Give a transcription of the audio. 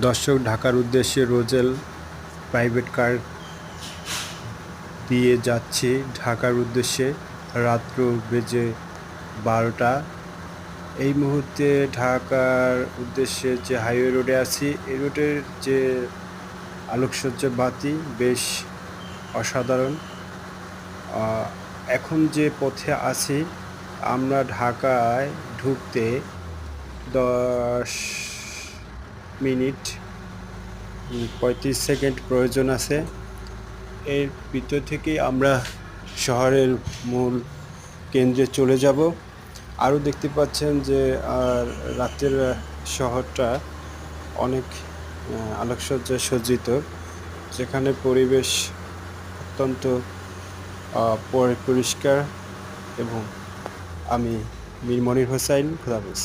দর্শক, ঢাকার উদ্দেশ্যে রোজেল প্রাইভেট কার দিয়ে যাচ্ছি ঢাকার উদ্দেশ্যে। রাত্র বেজে 12টা। এই মুহূর্তে ঢাকার উদ্দেশ্যে যে হাইওয়ে রোডে আছি, এই রোডের যে আলোকসজ্জা বাতি বেশ অসাধারণ। এখন যে পথে আছি, আমরা ঢাকায় ঢুকতে 10 মিনিট 35 সেকেন্ড প্রয়োজন আছে। এর ভিতর থেকেই আমরা শহরের মূল কেন্দ্রে চলে যাব। আরও দেখতে পাচ্ছেন যে রাতের শহরটা অনেক আলোকসজ্জায় সজ্জিত, যেখানে পরিবেশ অত্যন্ত পরিষ্কার। এবং আমি মীর মনির হোসাইন, খোদা হাফেজ।